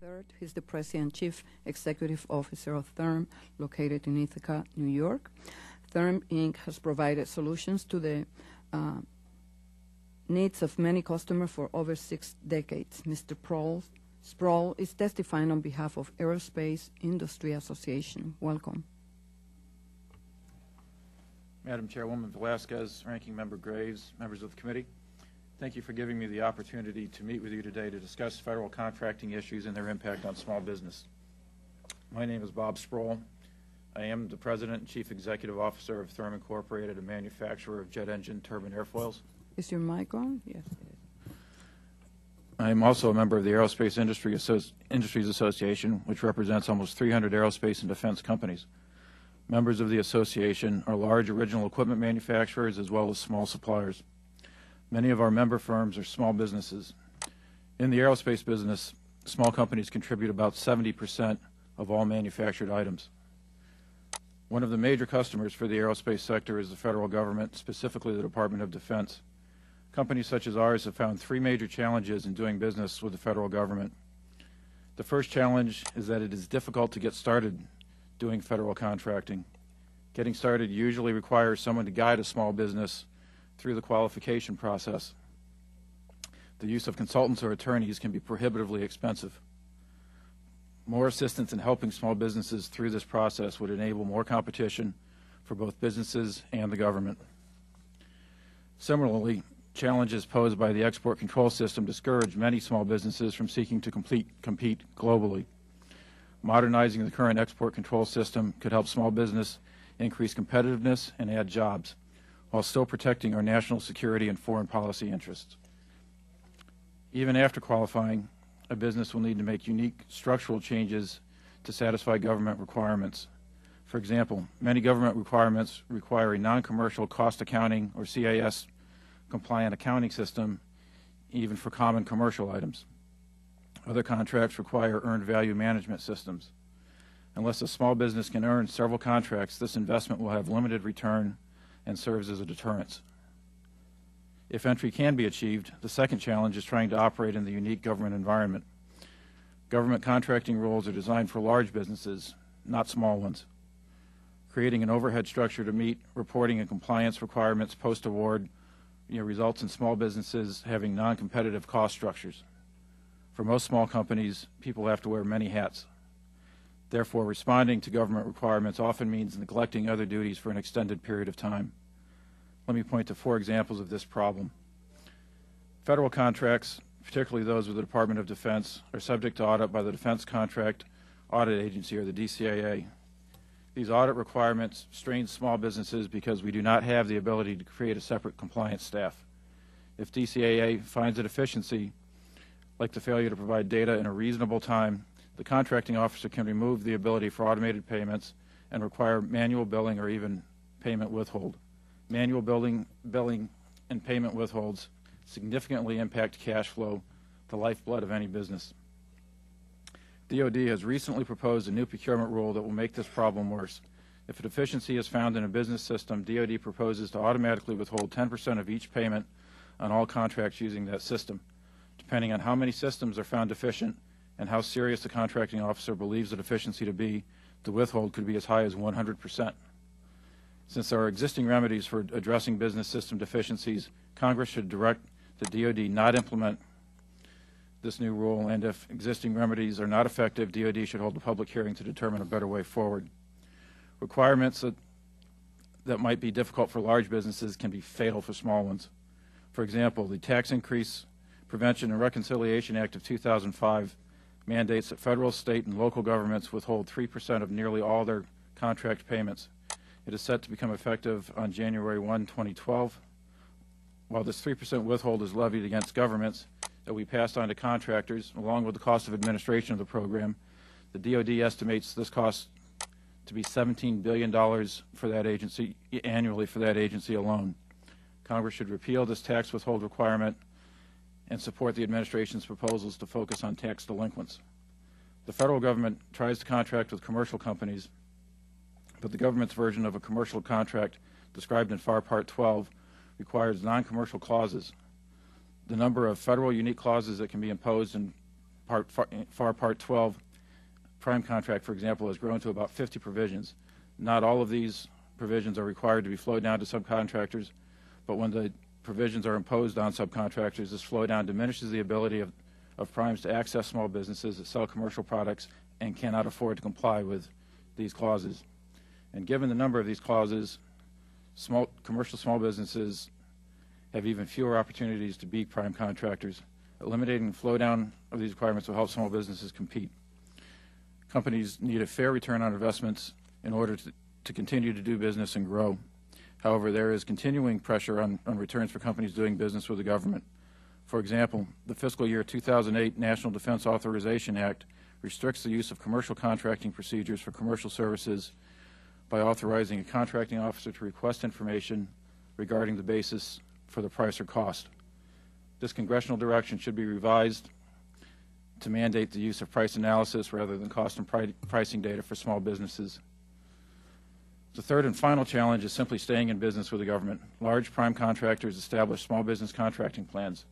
III. He's the President and Chief Executive Officer of Therm, located in Ithaca, New York. Therm, Inc. has provided solutions to the needs of many customers for over 6 decades. Mr. Sprole is testifying on behalf of Aerospace Industries Association. Welcome. Madam Chairwoman Velasquez, Ranking Member Graves, members of the committee, thank you for giving me the opportunity to meet with you today to discuss federal contracting issues and their impact on small business. My name is Bob Sprole. I am the President and Chief Executive Officer of Therm Incorporated, a manufacturer of jet engine turbine airfoils. Is your mic on? Yes, it is. I am also a member of the Aerospace Industries Association, which represents almost 300 aerospace and defense companies. Members of the association are large original equipment manufacturers as well as small suppliers. Many of our member firms are small businesses. In the aerospace business, small companies contribute about 70% of all manufactured items. One of the major customers for the aerospace sector is the federal government, specifically the Department of Defense. Companies such as ours have found 3 major challenges in doing business with the federal government. The first challenge is that it is difficult to get started doing federal contracting. Getting started usually requires someone to guide a small business through the qualification process. The use of consultants or attorneys can be prohibitively expensive. More assistance in helping small businesses through this process would enable more competition for both businesses and the government. Similarly, challenges posed by the export control system discourage many small businesses from seeking to compete globally. Modernizing the current export control system could help small business increase competitiveness and add jobs, while still protecting our national security and foreign policy interests. Even after qualifying, a business will need to make unique structural changes to satisfy government requirements. For example, many government requirements require a non-commercial cost accounting or CAS compliant accounting system, even for common commercial items. Other contracts require earned value management systems. Unless a small business can earn several contracts, this investment will have limited return and serves as a deterrent. If entry can be achieved, the second challenge is trying to operate in the unique government environment. Government contracting rules are designed for large businesses, not small ones. Creating an overhead structure to meet reporting and compliance requirements post-award results in small businesses having non-competitive cost structures. For most small companies, people have to wear many hats. Therefore, responding to government requirements often means neglecting other duties for an extended period of time. Let me point to 4 examples of this problem. Federal contracts, particularly those with the Department of Defense, are subject to audit by the Defense Contract Audit Agency, or the DCAA. These audit requirements strain small businesses because we do not have the ability to create a separate compliance staff. If DCAA finds a deficiency, like the failure to provide data in a reasonable time, the contracting officer can remove the ability for automated payments and require manual billing or even payment withhold. Manual billing and payment withholds significantly impact cash flow, the lifeblood of any business. DoD has recently proposed a new procurement rule that will make this problem worse. If a deficiency is found in a business system, DoD proposes to automatically withhold 10% of each payment on all contracts using that system. Depending on how many systems are found deficient and how serious the contracting officer believes the deficiency to be, the withhold could be as high as 100%. Since there are existing remedies for addressing business system deficiencies, Congress should direct the DoD not implement this new rule, and if existing remedies are not effective, DoD should hold a public hearing to determine a better way forward. Requirements that might be difficult for large businesses can be fatal for small ones. For example, the Tax Increase Prevention and Reconciliation Act of 2005 mandates that federal, state, and local governments withhold 3% of nearly all their contract payments. It is set to become effective on January 1, 2012. While this 3% withhold is levied against governments that we passed on to contractors, along with the cost of administration of the program, the DoD estimates this cost to be $17 billion for that agency annually for that agency alone. Congress should repeal this tax withhold requirement and support the administration's proposals to focus on tax delinquents. The federal government tries to contract with commercial companies, but the government's version of a commercial contract described in FAR Part 12 requires non-commercial clauses. The number of federal unique clauses that can be imposed in FAR Part 12 prime contract, for example, has grown to about 50 provisions. Not all of these provisions are required to be flowed down to subcontractors, but when the provisions are imposed on subcontractors, this flow down diminishes the ability of primes to access small businesses that sell commercial products and cannot afford to comply with these clauses. And given the number of these clauses, commercial small businesses have even fewer opportunities to be prime contractors. Eliminating the flow down of these requirements will help small businesses compete. Companies need a fair return on investments in order to continue to do business and grow. However, there is continuing pressure on returns for companies doing business with the government. For example, the fiscal year 2008 National Defense Authorization Act restricts the use of commercial contracting procedures for commercial services by authorizing a contracting officer to request information regarding the basis for the price or cost. This congressional direction should be revised to mandate the use of price analysis rather than cost and pricing data for small businesses. The third and final challenge is simply staying in business with the government. Large prime contractors establish small business contracting plans.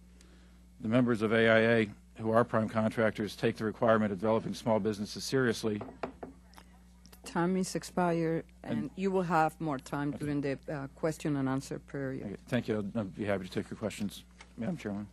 The members of AIA who are prime contractors take the requirement of developing small businesses seriously. Time is expired, and you will have more time during the question and answer period. Okay, thank you. I'd be happy to take your questions, Madam Chairman.